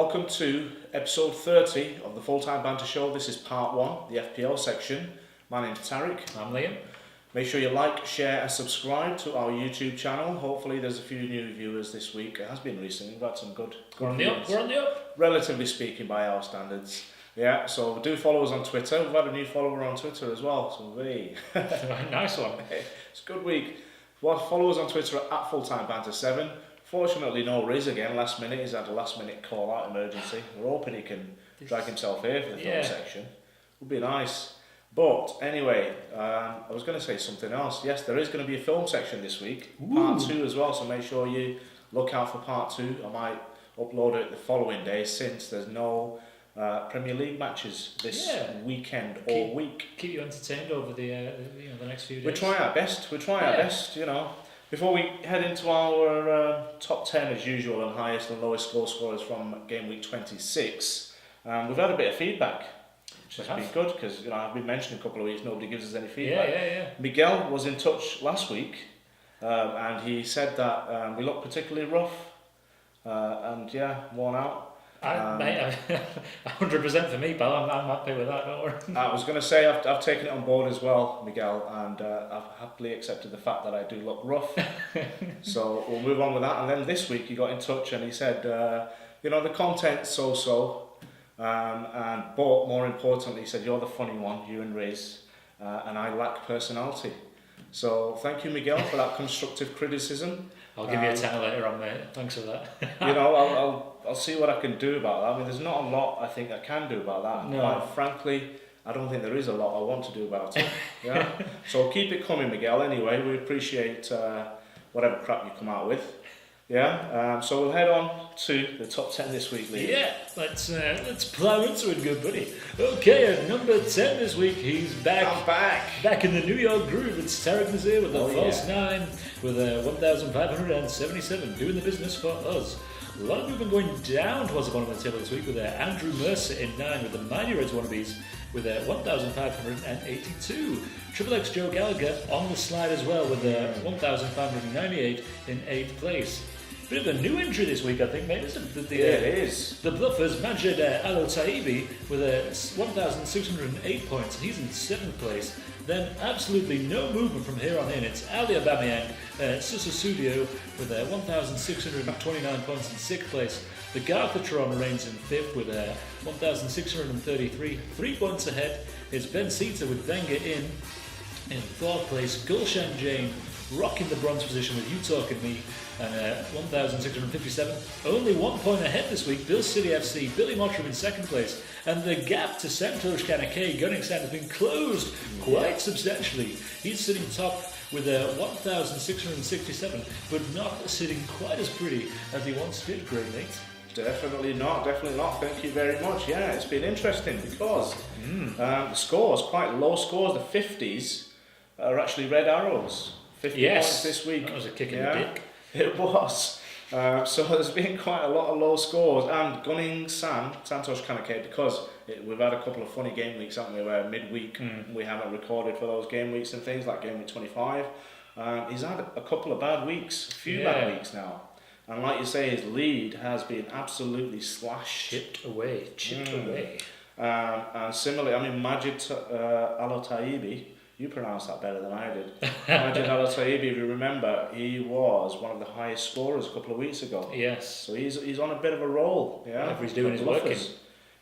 welcome to episode 30 of the Full-Time Banter Show. This is part 1, the FPL section. My name's Tariq. I'm Liam. Make sure you like, share and subscribe to our YouTube channel. Hopefully there's a few new viewers this week. It has been recently. We've had some good We're on the up. relatively speaking by our standards. Yeah, so do follow us on Twitter. We've had a new follower on Twitter as well. So hey. Nice one. It's a good week. Well, follow us on Twitter at FullTimeBanter7. Fortunately, no Riz again last minute. He's had a last minute call out emergency. We're hoping he can drag himself here for the film section. Would be nice. But anyway, I was going to say something else. Yes, there is going to be a film section this week, part 2 as well. So make sure you look out for part 2. I might upload it the following day since there's no Premier League matches this weekend or week. Keep you entertained over the next few days. We try our best. Our best. Before we head into our top 10 as usual and highest and lowest goal scorers from game week 26, we've had a bit of feedback, which has been good because I've been mentioning a couple of weeks nobody gives us any feedback. Yeah. Miguel was in touch last week and he said that we look particularly rough and worn out. 100% for me, pal. I'm happy with that. Don't worry. I was going to say I've taken it on board as well, Miguel, and I've happily accepted the fact that I do look rough. So we'll move on with that. And then this week he got in touch and he said, the content's so-so, but more importantly, he said you're the funny one, you and Riz, and I lack personality. So thank you, Miguel, for that constructive criticism. I'll give you a tenner later on, mate. Thanks for that. I'll see what I can do about that. I mean, there's not a lot I think I can do about that. No. Quite frankly, I don't think there is a lot I want to do about it. Yeah. So keep it coming, Miguel. Anyway, we appreciate whatever crap you come out with. Yeah. So we'll head on to the top 10 this week, Lee. Yeah. Let's plow into it, good buddy. Okay, at number 10 this week, he's back. I'm back. Back in the New York groove. It's Tarek Nazir with a false 9 with a 1,577 doing the business for us. A lot of movement going down towards the bottom of the table this week with Andrew Mercer in 9 with the Mighty Reds wannabes with 1,582. Triple X Joe Gallagher on the slide as well with 1,598 in 8th place. Bit of a new entry this week, I think, mate, isn't it? It is. The Bluffers, Majid Al-Taibi with 1,608 points, and he's in 7th place. Then absolutely no movement from here on in. It's Ali Aubameyang, Susa Studio with 1,629 points in 6th place. The Garthatron reigns in 5th with 1,633. 3 points ahead is Ben Sita with Wenger in 4th place. Gulshan Jane rocking the bronze position with you talking me and 1,657. Only 1 point ahead this week. Bill City FC, Billy Mottram in 2nd place. And the gap to Santosh Kanake, Gunningsand, has been closed quite substantially. He's sitting top with 1,667, but not sitting quite as pretty as he once did, Greg Nate. Definitely not. Thank you very much. Yeah, it's been interesting because the scores, quite low scores, the 50s are actually red arrows. 50 points this week. That was a kick in the dick. It was. So there's been quite a lot of low scores. And Santosh Kanake, because we've had a couple of funny game weeks, haven't we, where midweek we haven't recorded for those game weeks and things, like game week 25. He's had a couple of bad weeks, a few bad weeks now. And like you say, his lead has been absolutely slashed. Chipped away. And similarly, I mean, Majid Al-Taibi, you pronounced that better than I did. Majid Al-Taibi, if you remember, he was one of the highest scorers a couple of weeks ago. Yes. So he's on a bit of a roll. Yeah. Whatever he's doing is working.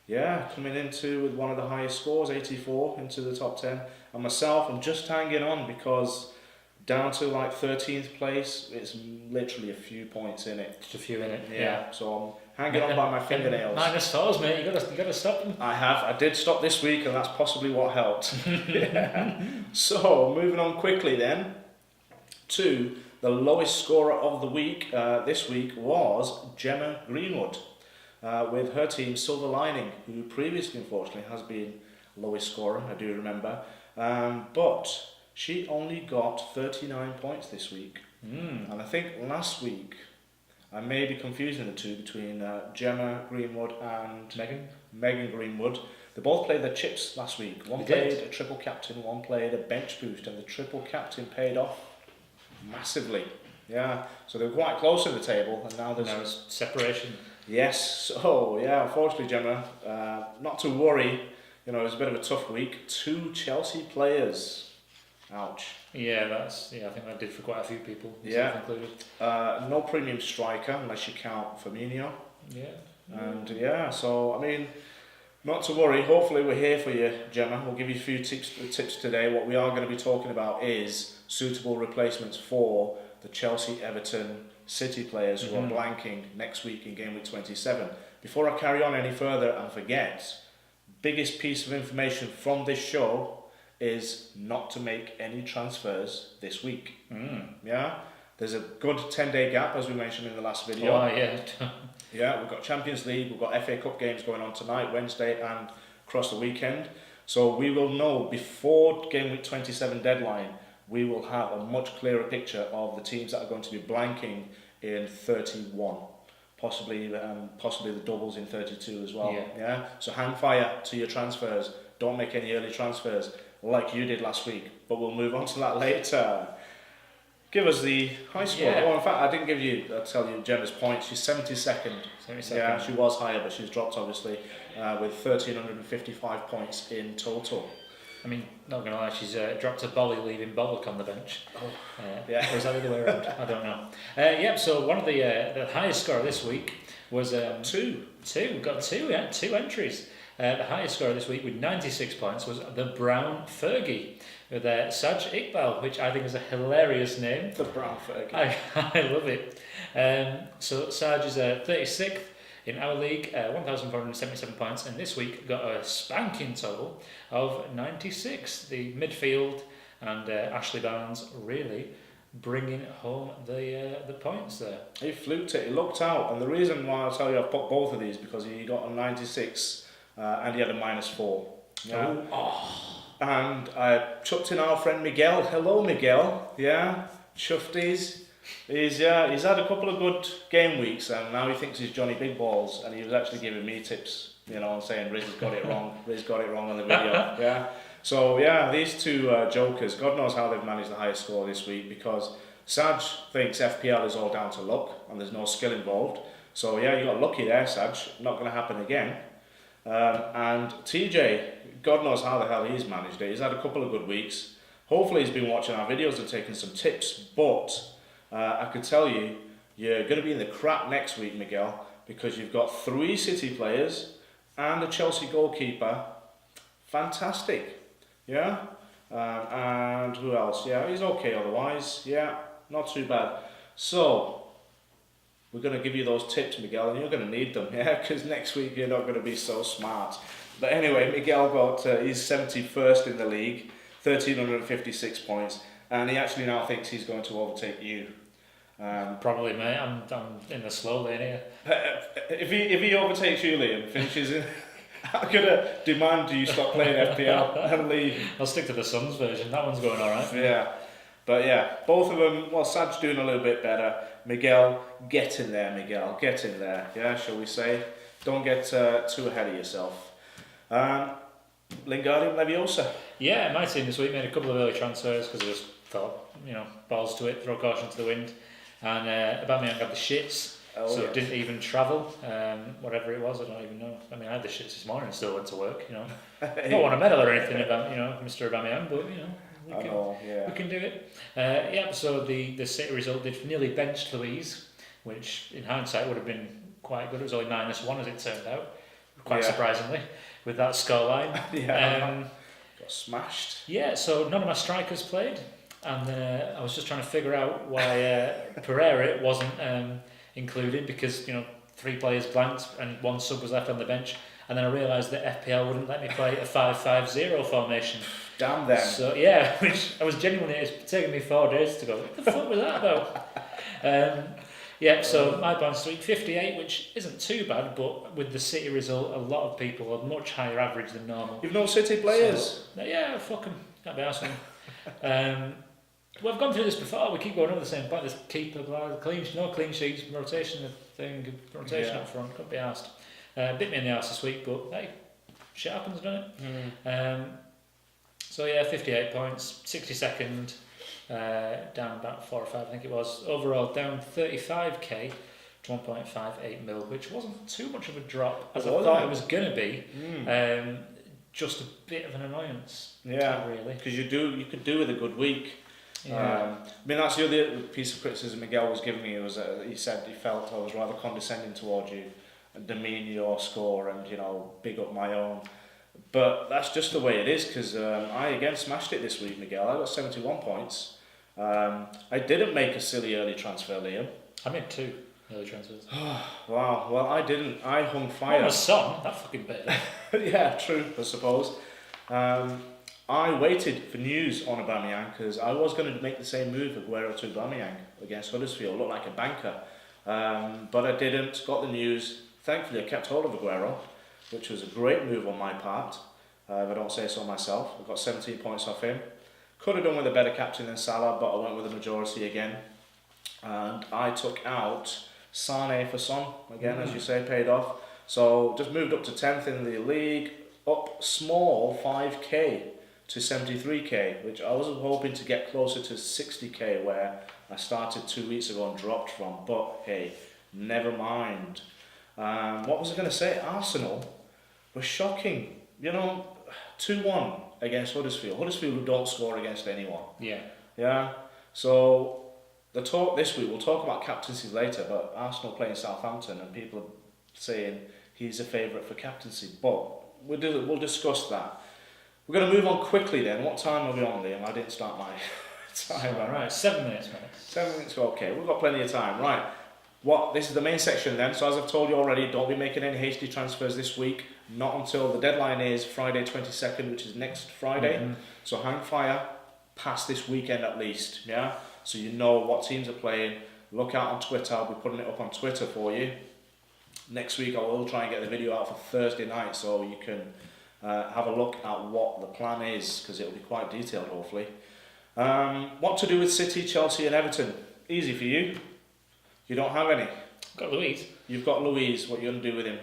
Yeah, coming into with one of the highest scores, 84, into the top 10. And myself, I'm just hanging on because down to like 13th place, it's literally a few points in it. Just a few in it. Yeah. So I'm hanging on by my fingernails. Minus fours, mate. You gotta stop them. I did stop this week, and that's possibly what helped. So moving on quickly then to the lowest scorer of the week. This week was Gemma Greenwood with her team Silver Lining, who previously unfortunately has been lowest scorer. I do remember, but she only got 39 points this week. And I think last week I may be confusing the two between Gemma Greenwood and Megan Greenwood. They both played their chips last week. One played a triple captain, one played a bench boost, and the triple captain paid off massively. Yeah, so they were quite close in the table, and now there's separation. Yes, so yeah, unfortunately, Gemma, not to worry, it was a bit of a tough week. 2 Chelsea players. Ouch. Yeah, I think that did for quite a few people, Yeah. myself included. No premium striker unless you count Firmino. Yeah. And yeah, so I mean, not to worry. Hopefully, we're here for you, Gemma. We'll give you a few tips today. What we are going to be talking about is suitable replacements for the Chelsea, Everton, City players who are blanking next week in game week 27. Before I carry on any further and forget, biggest piece of information from this show is not to make any transfers this week. Yeah, there's a good 10-day gap, as we mentioned in the last video. Oh, yeah. Yeah, we've got Champions League, we've got FA Cup games going on tonight, Wednesday, and across the weekend. So we will know before game week 27 deadline, we will have a much clearer picture of the teams that are going to be blanking in 31. Possibly the doubles in 32 as well. Yeah. So hang fire to your transfers. Don't make any early transfers like you did last week. But we'll move on to that later. Give us the high score. Yeah. Oh, in fact, I didn't tell you Gemma's points. She's 72nd. 72nd. Yeah, she was higher, but she's dropped obviously with 1,355 points in total. I mean, not going to lie, she's dropped a volley leaving Bollock on the bench. Yeah. Or is that the other way around? I don't know. So one of the highest score this week was... 2. We've got 2 entries. The highest score this week with 96 points was the Brown Fergie with Saj Iqbal, which I think is a hilarious name. The Brown Fergie. I love it. So Saj is 36th in our league, 1,477 points, and this week got a spanking total of 96. The midfield and Ashley Barnes really bringing home the points there. He fluked it. He looked out, and the reason why I'll tell you I've put both of these because he got a 96 and he had a -4. Yeah. And I chucked in our friend Miguel. Hello, Miguel. Yeah, Shufties. He's had a couple of good game weeks, and now he thinks he's Johnny Big Balls, and he was actually giving me tips, and saying Riz has got it wrong. Riz got it wrong on the video. Yeah. So yeah, these two jokers, God knows how they've managed the highest score this week, because Saj thinks FPL is all down to luck and there's no skill involved. So yeah, you got lucky there, Saj. Not going to happen again. And TJ, God knows how the hell he's managed it. He's had a couple of good weeks. Hopefully he's been watching our videos and taking some tips, but I could tell you, you're going to be in the crap next week, Miguel, because you've got 3 City players and a Chelsea goalkeeper. Fantastic. Yeah? And who else? Yeah, he's okay otherwise. Yeah, not too bad. So, we're going to give you those tips, Miguel, and you're going to need them, yeah? Because next week you're not going to be so smart. But anyway, Miguel he's 71st in the league, 1,356 points, and he actually now thinks he's going to overtake you. Probably, mate. I'm in the slow lane here. If he overtakes you, Liam, finishes in... I'm going to demand you stop playing FPL and leave. I'll stick to the Suns version. That one's going alright. Yeah. But yeah, both of them, well, Sad's doing a little bit better. Miguel, get in there, Miguel. Get in there, yeah, shall we say. Don't get too ahead of yourself. Lingard and Leviosa. Yeah, my team this week made a couple of early transfers because I just thought, balls to it, throw caution to the wind. And Aubameyang got the shits. Didn't even travel, whatever it was, I don't even know. I mean, I had the shits this morning and still went to work, Don't want to medal or anything about, Mr. Aubameyang, but, we can do it. So the City result did nearly bench Louise, which in hindsight would have been quite good. It was only -1 as it turned out, quite surprisingly, with that scoreline. Got smashed. Yeah, so none of my strikers played, and I was just trying to figure out why Pereira wasn't... included because 3 players blanked and 1 sub was left on the bench, and then I realised that FPL wouldn't let me play a 5-5-0 formation. Damn them. So yeah, which I was genuinely, it's taken me 4 days to go, what the fuck was that about? So my points this week 58, which isn't too bad, but with the City result, a lot of people are much higher average than normal. You've no City players. So, fuck them, can't be arsed them. We've gone through this before. We keep going over the same point. This keeper, no clean sheets, rotation up front. Couldn't be asked. Bit me in the arse this week, but hey, shit happens, doesn't it? 58 points, 62nd, down about 4 or 5, I think it was. Overall, down 35k to 1.58 mil, which wasn't too much of a drop as I Wasn't thought it? it was going to be. Just a bit of an annoyance. Yeah, really. because you could do with a good week. Yeah. I mean, that's the other piece of criticism Miguel was giving me, was that he said he felt I was rather condescending towards you and demean your score and, big up my own. But that's just the way it is, because I again smashed it this week, Miguel. I got 71 points. I didn't make a silly early transfer, Liam. I made 2 early transfers. Wow, well, I didn't. I hung fire. Oh, a son, that fucking bit. Yeah, true, I suppose. I waited for news on Aubameyang because I was going to make the same move, Aguero to Aubameyang against Huddersfield, looked like a banker. But I didn't, got the news. Thankfully, I kept hold of Aguero, which was a great move on my part, if I don't say so myself. I got 17 points off him. Could have done with a better captain than Salah, but I went with the majority again. And I took out Sane for Son, again, as you say, paid off. So just moved up to 10th in the league, up small 5k to 73k, which I was hoping to get closer to 60k where I started 2 weeks ago and dropped from, but hey, never mind. What was I going to say? Arsenal were shocking, 2-1 against Huddersfield. Huddersfield who don't score against anyone. Yeah. So the talk this week, we'll talk about captaincies later, but Arsenal playing Southampton and people are saying he's a favourite for captaincy, but we'll discuss that. We're going to move on quickly then. What time are we on, Liam? I didn't start my time. Right, 7 minutes, mate. 7 minutes, okay. We've got plenty of time. Right. This is the main section then. So as I've told you already, don't be making any hasty transfers this week. Not until the deadline is Friday 22nd, which is next Friday. So hang fire past this weekend at least, yeah? So you know what teams are playing. Look out on Twitter. I'll be putting it up on Twitter for you. Next week I will try and get the video out for Thursday night so you can have a look at what the plan is, because it'll be quite detailed hopefully. What to do with City, Chelsea and Everton? Easy for you. You don't have any. Got Louise. You've got Louise. What are you going to do with him?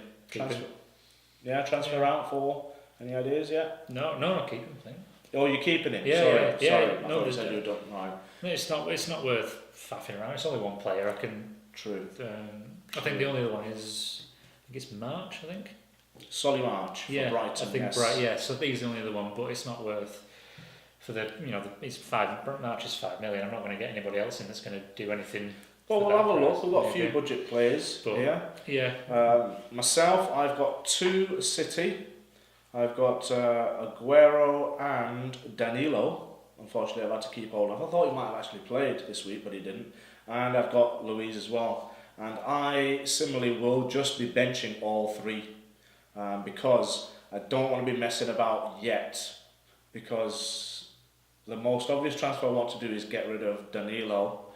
Transfer out for any ideas yet? No, not keep him. I think. Oh, you're keeping him. Yeah, sorry. yeah. I No, thought you said you were done. Right. No, it's not worth faffing around. It's only one player. I can. True. I think the only other one is. I think it's March. I think. Solly March for Brighton. I think yes. Yeah. So he's the only other one, but it's not worth. For it's March is 5 million. I'm not going to get anybody else in that's going to do anything. Well, we'll have a look. We've got a few budget players here. Yeah. Myself, I've got 2 City. I've got Aguero and Danilo. Unfortunately, I've had to keep hold of. I thought he might have actually played this week, but he didn't. And I've got Louise as well. And I similarly will just be benching all 3 because I don't want to be messing about yet, because the most obvious transfer I want to do is get rid of Danilo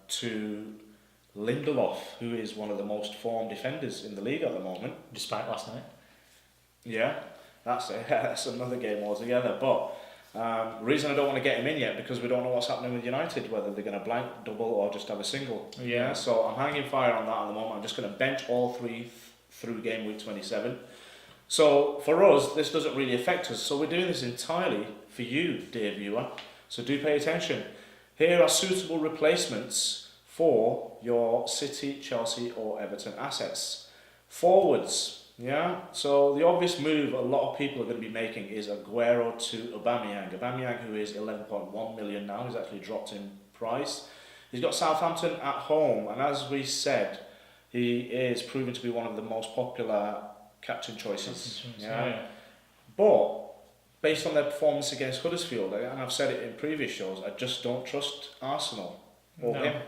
to Lindelof, who is one of the most formed defenders in the league at the moment. Despite last night. Yeah, that's another game altogether. But the reason I don't want to get him in yet, because we don't know what's happening with United, whether they're going to blank, double or just have a single. Yeah. So I'm hanging fire on that at the moment. I'm just going to bench all 3 through game week 27. So for us, this doesn't really affect us. So we're doing this entirely for you, dear viewer. So do pay attention. Here are suitable replacements for your City, Chelsea or Everton assets. Forwards, yeah. So the obvious move a lot of people are going to be making is Aguero to Aubameyang. Aubameyang, who is 11.1 million now, he's actually dropped in price. He's got Southampton at home, and as we said, he is proven to be one of the most popular captain choices. Yeah. But based on their performance against Huddersfield, and I've said it in previous shows, I just don't trust Arsenal or him.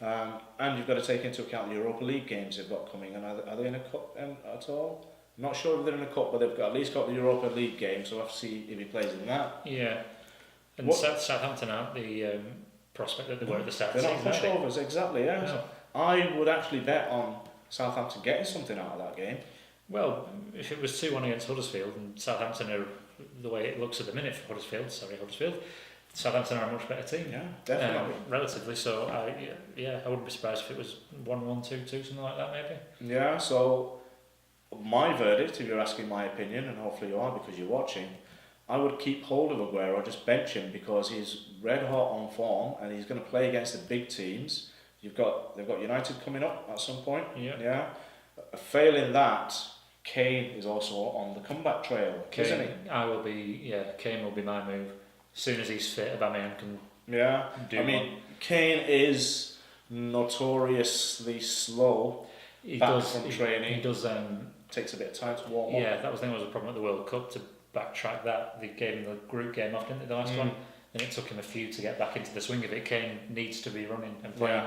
And you've got to take into account the Europa League games they've got coming. And are they in a cup at all? I'm not sure if they're in a cup, but they've got, at least got the Europa League game, so we'll have to see if he plays in that. Yeah. And Southampton aren't the prospect that they were at the start of the season. They're not pushovers, exactly, yeah. No. So I would actually bet on Southampton getting something out of that game. Well, if it was 2-1 against Huddersfield, and Southampton are, the way it looks at the minute for Huddersfield, Southampton are a much better team. Yeah, definitely. Relatively, so I wouldn't be surprised if it was 1-1, 2-2, something like that maybe. Yeah, so my verdict, if you're asking my opinion, and hopefully you are because you're watching, I would keep hold of Aguero, just bench him because he's red hot on form and he's going to play against the big teams. they've got United coming up at some point. Yeah. Yeah. Failing that, Kane is also on the comeback trail, isn't he? Kane will be my move. As soon as he's fit, Aubameyang can do one. Kane is notoriously slow from training. He does. Takes a bit of time to warm up. Yeah, that was a problem at the World Cup, to backtrack that. They gave him the group game off, didn't they, the last one? And it took him a few to get back into the swing of it. Kane needs to be running and playing.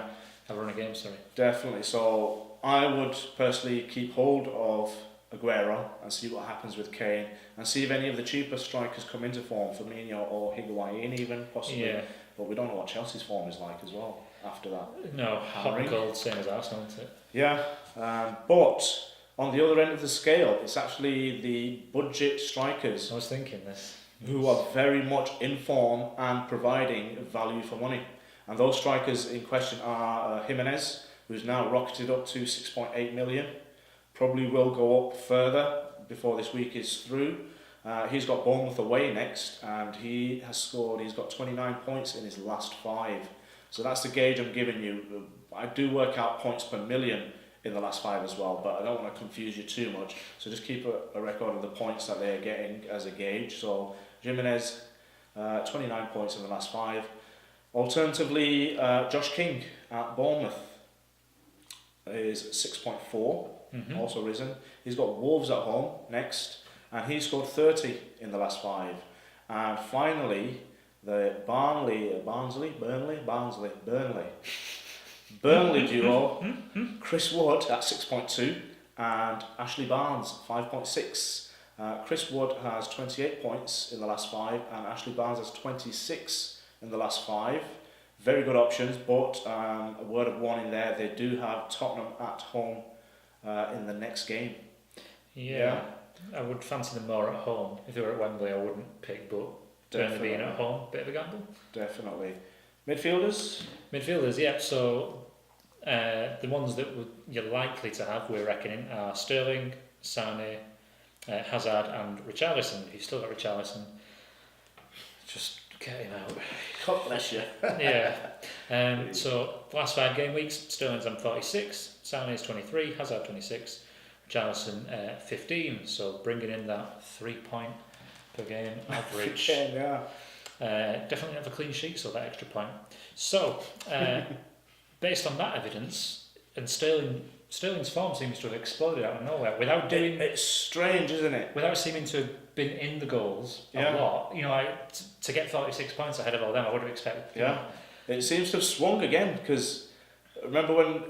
Have a run a game, sorry. Definitely. So I would personally keep hold of Aguero and see what happens with Kane, and see if any of the cheaper strikers come into form, Firmino or Higuain even, possibly. Yeah. But we don't know what Chelsea's form is like as well after that. No, hot and cold, same as Arsenal, isn't it? Yeah, but on the other end of the scale, it's actually the budget strikers. I was thinking this. Who are very much in form and providing value for money. And those strikers in question are Jimenez, who's now rocketed up to 6.8 million. Probably will go up further before this week is through. He's got Bournemouth away next, and he's got 29 points in his last 5. So that's the gauge I'm giving you. I do work out points per million in the last 5 as well, but I don't want to confuse you too much. So just keep a record of the points that they're getting as a gauge. So Jimenez, 29 points in the last 5. Alternatively, Josh King at Bournemouth is 6.4. Also risen. He's got Wolves at home next, and he scored 30 in the last 5. And finally, the Burnley duo, Chris Wood at 6.2 and Ashley Barnes 5.6. Chris Wood has 28 points in the last 5, and Ashley Barnes has 26 in the last 5. Very good options, but a word of warning there, they do have Tottenham at home in the next game. Yeah, I would fancy them more at home. If they were at Wembley, I wouldn't pick, but definitely being at home, bit of a gamble. Definitely. Midfielders, yeah. So the ones that you're likely to have, we're reckoning, are Sterling, Sane, Hazard, and Richarlison. If you've still got Richarlison, just get him out. God bless you. Yeah. So last 5 game weeks, Sterling's on 46, Sane's 23, Hazard 26, Richarlison 15. So bringing in that 3 point per game average. Definitely have a clean sheet, so that extra point. So based on that evidence, and Sterling's form seems to have exploded out of nowhere without doing. It's strange, isn't it? Without seeming to have been in the goals a lot. To get 46 points ahead of all them, I would have expected. Yeah, it seems to have swung again, because remember when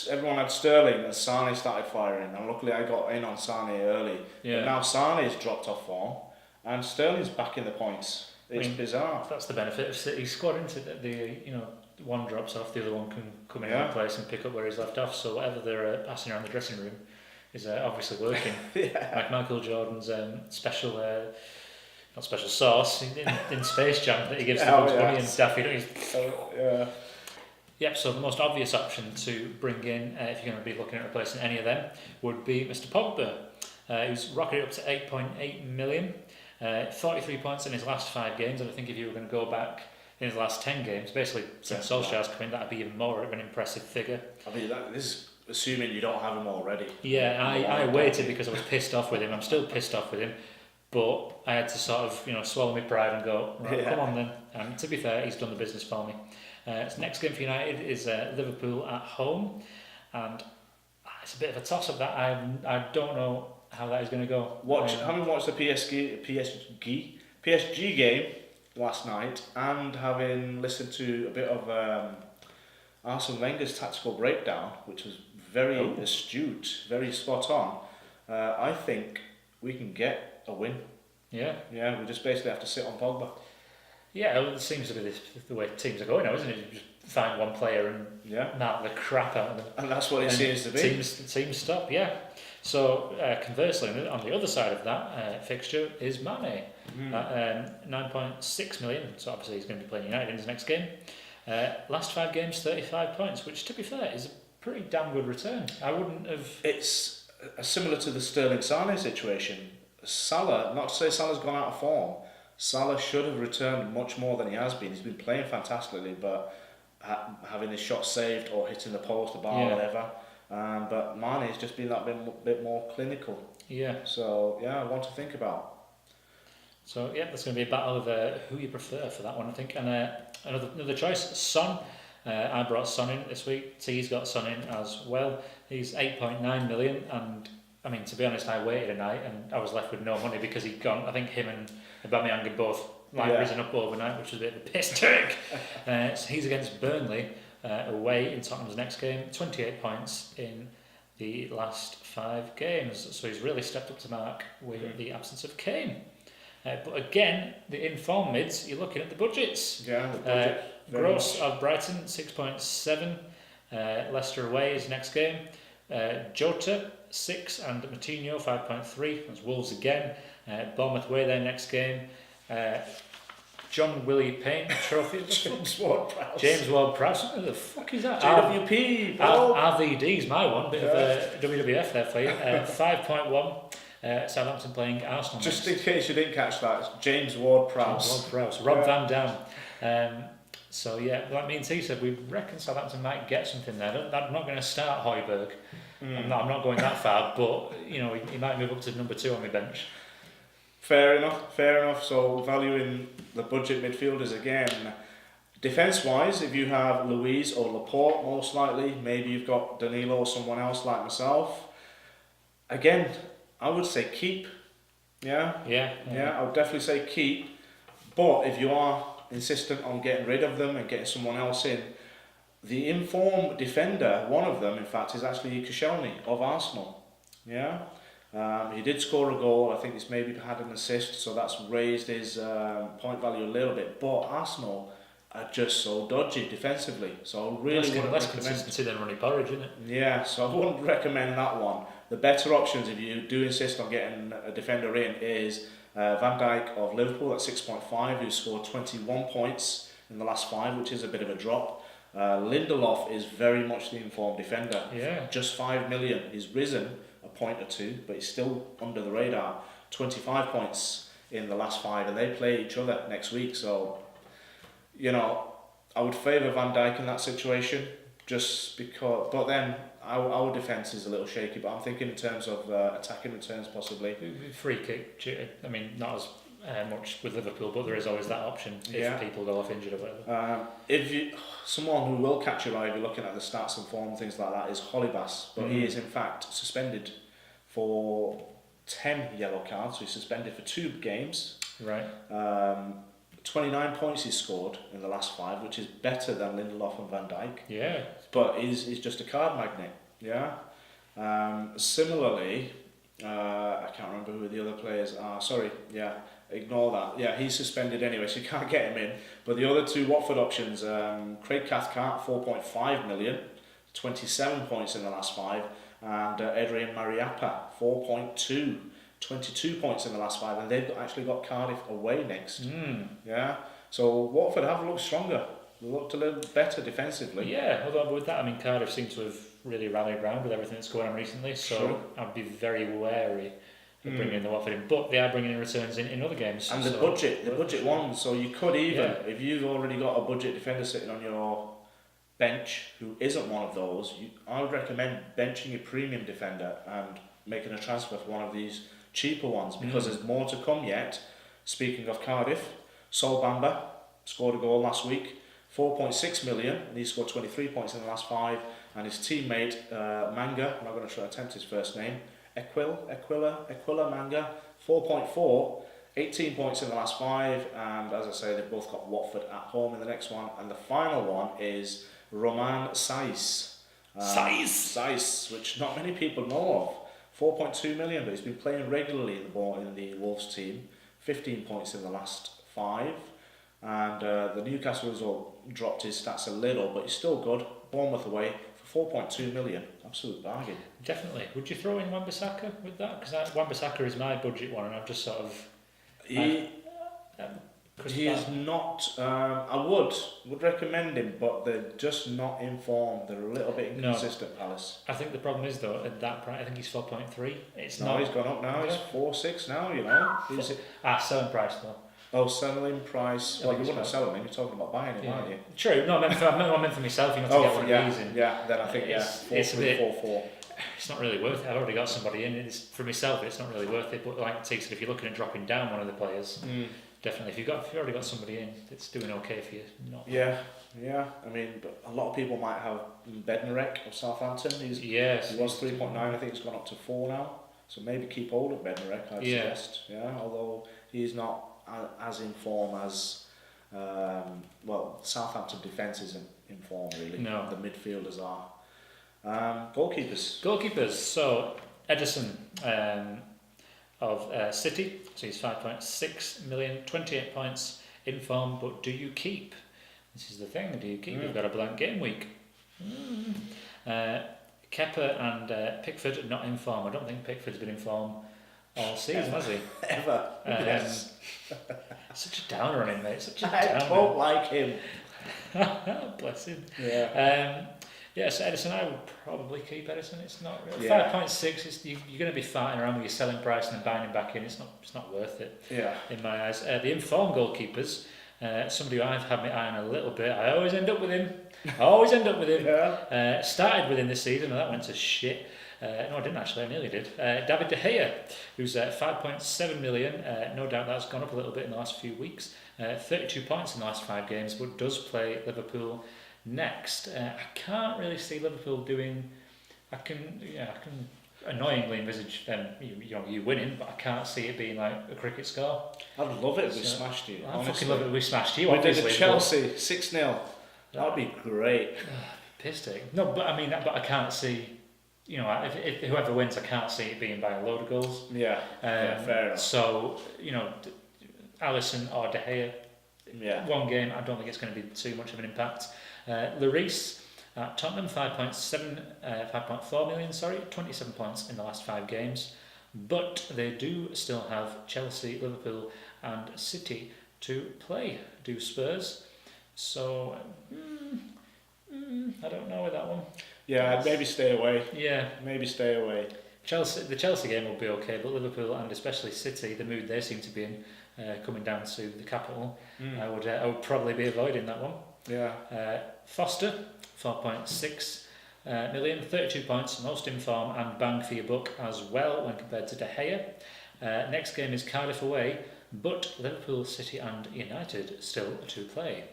everyone had Sterling and Sane started firing, and luckily I got in on Sane early. Yeah. But now Sane's dropped off form, and Sterling's back in the points. It's bizarre. That's the benefit of City's squad, isn't it? One drops off, the other one can come in and place and pick up where he's left off. So whatever they're passing around the dressing room is obviously working. Like Michael Jordan's special, not special sauce in Space Jam that he gives to Bugs Bunny and Daffy. Yep. So the most obvious option to bring in, if you're going to be looking at replacing any of them, would be Mr. Pogba, who's rocketed up to 8.8 million. 43 points in his last 5 games, and I think if you were going to go back in his last 10 games, basically since Solskjaer's come in, that'd be even more of an impressive figure. I mean, this is assuming you don't have him already. Yeah, I waited because I was pissed off with him. I'm still pissed off with him, but I had to sort of swallow my pride and go, come on then. And to be fair, he's done the business for me. So next game for United is Liverpool at home, and it's a bit of a toss-up that I don't know how that is going to go. Having watched the PSG game last night, and having listened to a bit of Arsene Wenger's tactical breakdown, which was very astute, very spot on, I think we can get a win. Yeah, we just basically have to sit on Pogba. Yeah, it seems to be the way teams are going now, isn't it? You just find one player and knock the crap out of them. And that's what it seems to be. Teams stop, yeah. So conversely, on the other side of that fixture is Mane at 9.6 million. So obviously he's going to be playing United in his next game. Last 5 games, 35 points, which to be fair is a pretty damn good return. I wouldn't have. It's similar to the Sterling Sane situation. Salah, not to say Salah's gone out of form, Salah should have returned much more than he has been. He's been playing fantastically, but having his shot saved or hitting the post, the bar, whatever. But Mane's just been that bit more clinical. Yeah. So yeah, one to think about. So yeah, there's going to be a battle of who you prefer for that one, I think. And another choice, Son. I brought Son in this week. T's got Son in as well. He's 8.9 million, and I mean, to be honest, I waited a night and I was left with no money because he'd gone. I think him and Aubameyang had both risen up overnight, which was a bit of a piss take. So he's against Burnley away in Tottenham's next game. 28 points in the last 5 games. So he's really stepped up to mark with the absence of Kane. But again, the inform mids, you're looking at the budgets. Yeah, the budget. Gross of Brighton, 6.7. Leicester away is next game. Jota, 6, and Moutinho, 5.3. That's Wolves again. Bournemouth away their next game. John Willie Payne Trophy. James Ward-Prowse. James Ward-Prowse. What the fuck is that? JWP. RVD's my one. Bit of WWF there for you. 5.1. Southampton playing Arsenal. Just in case you didn't catch that, it's James Ward-Prowse. Ward-Prowse. Rob Van Dam. So yeah, like me and T said, we reckon Southampton might get something there. I'm not going to start Højbjerg. I'm not going that far, but you know, he might move up to number 2 on my bench. Fair enough. So valuing the budget midfielders again. Defence-wise, if you have Luiz or Laporte, most likely, maybe you've got Danilo or someone else like myself. Again, I would say keep. Yeah, I would definitely say keep. But if you are insistent on getting rid of them and getting someone else in, the informed defender, one of them in fact, is actually Koscielny of Arsenal. Yeah, he did score a goal. I think he's maybe had an assist, so that's raised his point value a little bit. But Arsenal are just so dodgy defensively, so I really wouldn't less recommend. Consistency than Ronnie Porridge, isn't it? Yeah, so I wouldn't recommend that one. The better options, if you do insist on getting a defender in, is Van Dijk of Liverpool at 6.5, who scored 21 points in the last 5, which is a bit of a drop. Lindelof is very much the informed defender. Yeah. Just 5 million. He's risen a point or two, but he's still under the radar. 25 points in the last 5, and they play each other next week. So, you know, I would favour Van Dijk in that situation, just because. But then our defence is a little shaky. But I'm thinking in terms of attacking returns, possibly. Free kick. I mean, not as much with Liverpool, but there is always that option if people go off injured or whatever. Someone who will catch your eye if you're looking at the stats and form, things like that, is Holibas, but he is in fact suspended for 10 yellow cards. So he's suspended for 2 games. Right. 29 points he's scored in the last 5, which is better than Lindelof and Van Dijk. Yeah. But he's just a card magnet. Yeah. Similarly, I can't remember who the other players are. Sorry. Yeah. Ignore that. Yeah, he's suspended anyway, so you can't get him in. But the other 2 Watford options, Craig Cathcart, 4.5 million, 27 points in the last 5, and Adrian Mariappa, 4.2, 22 points in the last 5, and they've actually got Cardiff away next. Yeah, so Watford have looked stronger. They looked a little better defensively. Yeah, although with that, I mean, Cardiff seem to have really rallied round with everything that's going on recently, so I'd be very wary of bringing in the Watford in, but they are bringing in returns in other games. And the budget ones, so you could even, if you've already got a budget defender sitting on your bench who isn't one of those, I would recommend benching your premium defender and making a transfer for one of these cheaper ones, because there's more to come yet. Speaking of Cardiff, Sol Bamba scored a goal last week, 4.6 million, and he scored 23 points in the last 5, and his teammate Manga, I'm not going to try to attempt his first name, Aquila Manga, 4.4, 18 points in the last 5, and as I say, they've both got Watford at home in the next one. And the final one is Roman Saiz. Saiz, which not many people know of. 4.2 million, but he's been playing regularly in the Wolves team. 15 points in the last 5. And the Newcastle result dropped his stats a little, but he's still good. Bournemouth away for 4.2 million. Absolute bargain. Definitely. Would you throw in Wan-Bissaka with that? Because Wan-Bissaka is my budget one, and I've just sort of... He is not... I would recommend him, but they're just not informed. They're a little bit inconsistent, Palace. I think the problem is, though, at that price, I think he's 4.3. He's gone up now. He's 4.6 now, you know. Selling price, though. Oh, selling price. I Well, think you it's wouldn't sell him. You're talking about buying him, aren't you? True. No, I meant for myself. You know, to get one of these in. Yeah. Then I think it's a bit. 4-4. It's not really worth it. I've already got somebody in. It's for myself. It's not really worth it. But like T said, if you're looking at dropping down one of the players, definitely. If you've already got somebody in, it's doing okay for you. Not. Yeah. I mean, but a lot of people might have Bednarek of Southampton. He was 3.9. I think it's gone up to 4 now. So maybe keep hold of Bednarek. I'd suggest. Yeah. Although he's not as in form as Southampton defence isn't in form really. No. The midfielders are. Goalkeepers. So Edison of City. So he's 5.6 million, 28 points in form. But do you keep? This is the thing. Do you keep? We've got a blank game week. Kepa and Pickford not in form. I don't think Pickford's been in form all season, has he? Ever. Yes. Such a downer on him, mate. Such a I downer. don't like him. Bless him. Yeah. So Edison, I would probably keep Edison. It's not really 5.6. You're going to be fighting around with your selling price and then buying him back in. It's not worth it. Yeah. In my eyes, the informed goalkeepers. Somebody who I've had my eye on a little bit. I always end up with him. Yeah. Started with him this season, and that went to shit. No, I didn't actually. I nearly did. David De Gea, who's 5.7 million. No doubt that's gone up a little bit in the last few weeks. 32 points in the last 5 games, but does play Liverpool next. I can't really see Liverpool doing. I can annoyingly envisage them, you winning, but I can't see it being like a cricket score. I'd love it if we smashed you. I fucking love it if we smashed you. We did a Chelsea 6-0. That'd be great. Pissed it. No, but I can't see. If whoever wins, I can't see it being by a load of goals. Yeah, fair enough. So, Alisson or De Gea, one game, I don't think it's going to be too much of an impact. Lloris at Tottenham, 5.4 million, 27 points in the last 5 games. But they do still have Chelsea, Liverpool and City to play. Do Spurs. So, I don't know with that one. Yeah, I'd maybe stay away. Yeah. Maybe stay away. The Chelsea game will be okay, but Liverpool and especially City, the mood they seem to be in, coming down to the capital, I would probably be avoiding that one. Yeah. Foster, 4.6 million, 32 points, most in form and bang for your buck as well when compared to De Gea. Next game is Cardiff away, but Liverpool, City and United still to play.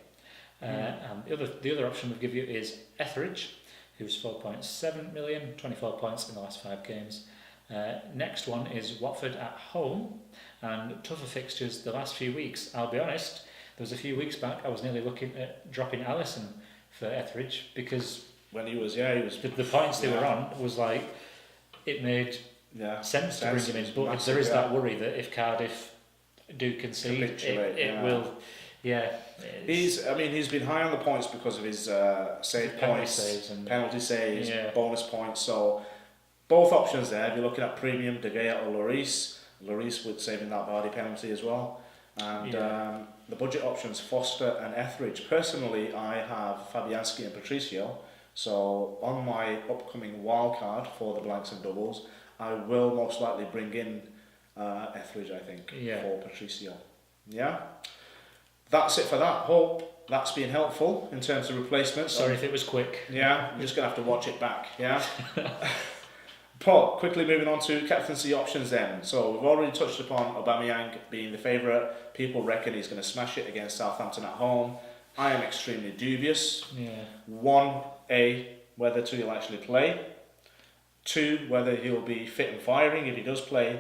And the other option we'll give you is Etheridge, who's 4.7 million, 24 points in the last 5 games. Next one is Watford at home, and tougher fixtures the last few weeks. I'll be honest, there was a few weeks back I was nearly looking at dropping Alisson for Etheridge because when he was the points they were on was like it made sense to bring him in, but there is that worry that if Cardiff do concede, it will. Yeah, he's been high on the points because of his penalty saves, bonus points. So both options there. If you're looking at premium, De Gea or Lloris with saving that Vardy penalty as well. And the budget options, Foster and Etheridge. Personally, I have Fabianski and Patricio. So on my upcoming wildcard for the blanks and doubles, I will most likely bring in Etheridge, I think, for Patricio. Yeah. That's it for that. Hope that's been helpful in terms of replacements. Sorry if it was quick. Yeah, you're just going to have to watch it back. Yeah. Paul, quickly moving on to captaincy options then. So we've already touched upon Aubameyang being the favourite. People reckon he's going to smash it against Southampton at home. I am extremely dubious. Yeah. 1, whether he'll actually play. 2, whether he'll be fit and firing if he does play.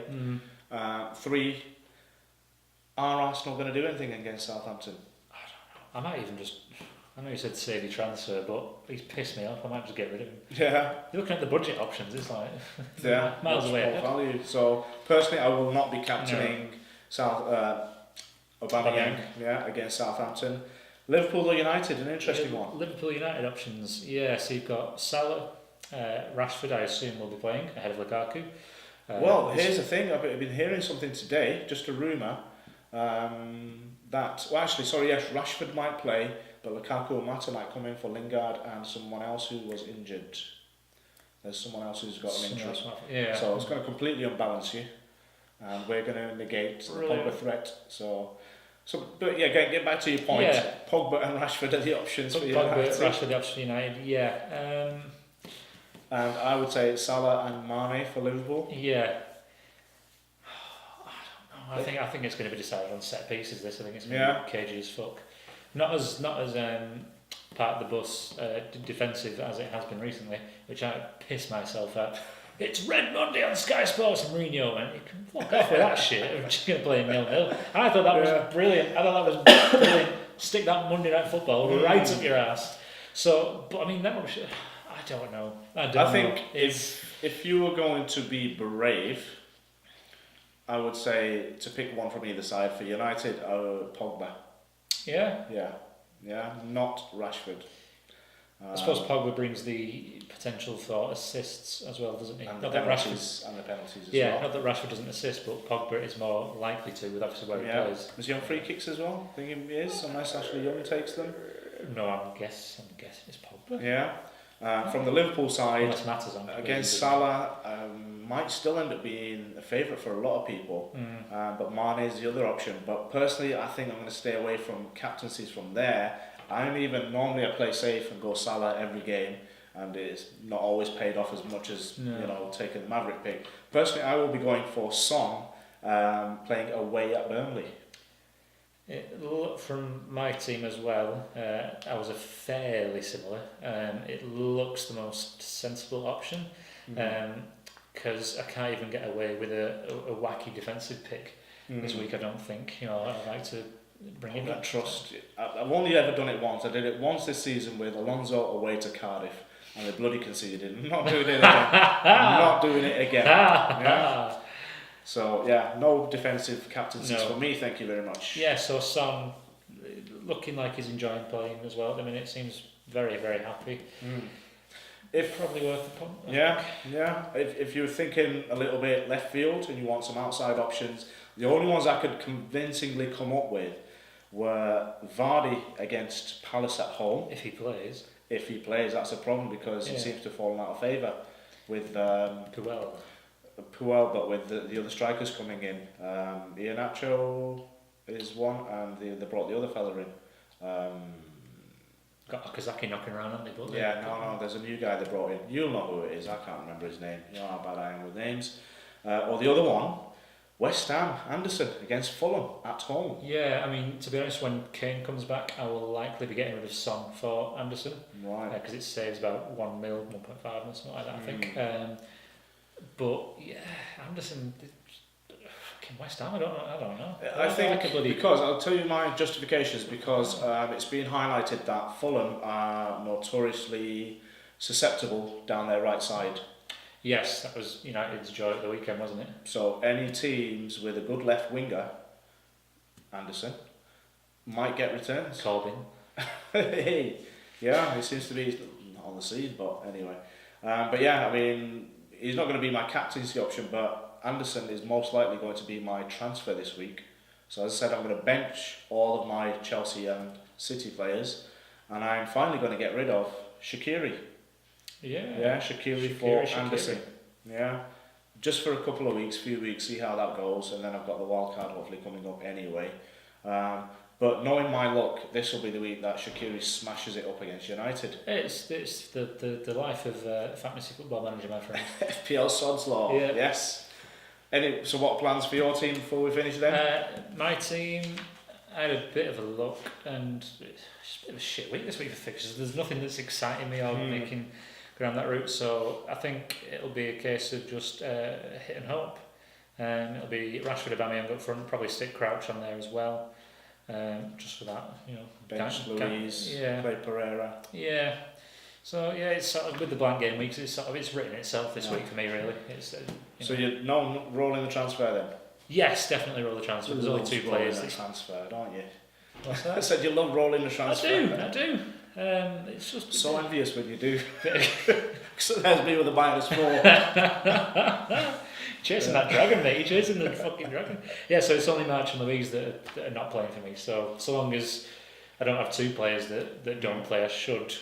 3, are Arsenal going to do anything against Southampton? I don't know. I know you said save your transfer, but he's pissed me off. I might just get rid of him. Yeah. You're looking at the budget options, it's like miles away. Value. So personally, I will not be captaining Aubameyang against Southampton. Liverpool or United, an interesting one. Liverpool United options, so you've got Salah, Rashford, I assume will be playing ahead of Lukaku. Here's the thing. I've been hearing something today, just a rumour. Rashford might play, but Lukaku or Mata might come in for Lingard and someone else who was injured. There's someone else who's got an injury. So it's going to completely unbalance you, and we're going to negate the Pogba threat. So So, but yeah, get back to your point. Yeah. Pogba and Rashford are the options for United. Pogba, Rashford, the option for United. Yeah. And I would say Salah and Mane for Liverpool. Yeah. I don't know. I think it's going to be decided on set pieces. This I think it's going to be cagey as fuck. Not as part of the bus defensive as it has been recently, which I piss myself at. It's Red Monday on Sky Sports, and Mourinho went, you can fuck off with that shit. We're just going to play 0-0. I thought that was brilliant. Stick that Monday Night Football right up your ass. So, but I mean, I don't know. I think if you were going to be brave, I would say to pick one from either side for United, Pogba. Yeah? Yeah, not Rashford. I suppose Pogba brings the potential for assists as well, doesn't he? And not the that penalties as well. Yeah, not that Rashford doesn't assist, but Pogba is more likely to, with obviously where he plays. Was he on free kicks as well? I think he is, unless Ashley Young takes them. No, I'm guessing it's Pogba. Yeah. From the Liverpool side, against Salah, might still end up being a favourite for a lot of people, but Mane is the other option. But personally, I think I'm going to stay away from captaincies from there. Normally I play safe and go Salah every game, and it's not always paid off as much as taking the Maverick pick. Personally, I will be going for Son, playing away at Burnley. From my team as well, I was a fairly similar. It looks the most sensible option because I can't even get away with a wacky defensive pick this week. I don't think. I'd like to bring in that trust. I've only ever done it once. I did it once this season with Alonso away to Cardiff, and they bloody conceded. I'm not doing it again. Yeah. So, no defensive captaincies for me, thank you very much. Yeah, so Son, looking like he's enjoying playing as well at the minute, seems very, very happy. Probably worth the punt. Yeah. If you're thinking a little bit left field and you want some outside options, the only ones I could convincingly come up with were Vardy against Palace at home. If he plays, that's a problem because he seems to have fallen out of favour with Puel, but with the other strikers coming in. Iheanacho is one, and they brought the other fella in. Got Okazaki knocking around, haven't they? No, there's a new guy they brought in. You'll know who it is, I can't remember his name. You know how bad I am with names. Or the other one, West Ham, Anderson against Fulham at home. Yeah, I mean, to be honest, when Kane comes back, I will likely be getting rid of Son for Anderson. Right. Because it saves about 1 mil, 1.5 or something like that, I think. But yeah, Anderson, fucking West Ham, I don't know. I think because I'll tell you my justifications because it's been highlighted that Fulham are notoriously susceptible down their right side. Yes, that was United's joy at the weekend, wasn't it? So any teams with a good left winger, Anderson, might get returns. Corbyn. Hey, he seems to be not on the scene, but anyway. But I mean, he's not going to be my captaincy option, but Anderson is most likely going to be my transfer this week. So as I said, I'm going to bench all of my Chelsea and City players, and I'm finally going to get rid of Shaqiri. Shaqiri for Anderson. Yeah, just for a couple of weeks, few weeks, see how that goes, and then I've got the wild card hopefully coming up anyway. But knowing my luck, this will be the week that Shaqiri smashes it up against United. It's the life of fantasy football manager, my friend. FPL Sod's Law. Yeah. Yes. So what plans for your team before we finish then? My team, I had a bit of a look, and it's just a bit of a shit week this week for fixtures. There's nothing that's exciting me or making go down that route, so I think it'll be a case of just hit and hope. It'll be Rashford, Aubameyang up front, probably stick Crouch on there as well. Just for that, bench Louise, play Pereira. Yeah. So it's sort of with the blank game weeks, it's written itself this week for me really. It's so you're rolling the transfer then? Yes, definitely roll the transfer. There's only 2 players. The transfer, don't you? What's that? I said you love rolling the transfer. I do. It's just so envious when you do. So there's me with a -4. Chasing that dragon, mate. You're chasing the fucking dragon. Yeah, so it's only March and Louise that are not playing for me. So long as I don't have 2 players that don't play, I should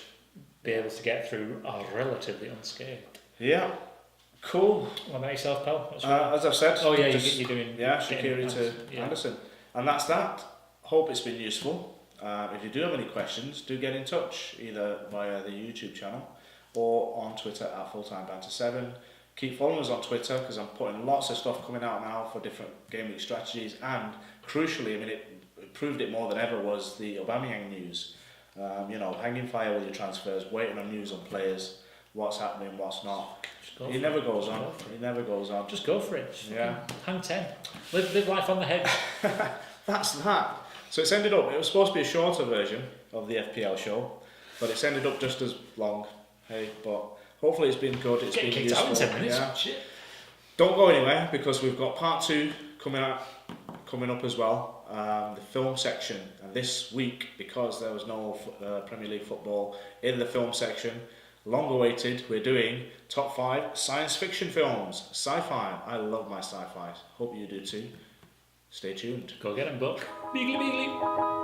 be able to get through relatively unscathed. Yeah. Cool. What about yourself, pal? As I've said. Oh yeah, you're doing. Shaqiri to Anderson. And that's that. hope it's been useful. If you do have any questions, do get in touch, either via the YouTube channel or on Twitter at FulltimeBanter7. Keep following us on Twitter, because I'm putting lots of stuff coming out now for different game week strategies, and crucially, I mean, it proved it more than ever, was the Aubameyang news. Hanging fire with your transfers, waiting on news on players, what's happening, what's not. He never goes on. He never goes on. Just go for it. Yeah. Hang 10. Live life on the hedge. That's that. So it's ended up, it was supposed to be a shorter version of the FPL show, but it's ended up just as long. Hey, but hopefully it's been good. It's Get been kicked useful. out in 10 minutes. Yeah. Shit. Don't go anywhere, because we've got part 2 coming up as well. The film section, and this week, because there was no Premier League football in the film section, long awaited, we're doing top 5 science fiction films, sci-fi. I love my sci-fi. Hope you do too. Stay tuned. Go get him, Buck. Beagly, beagly.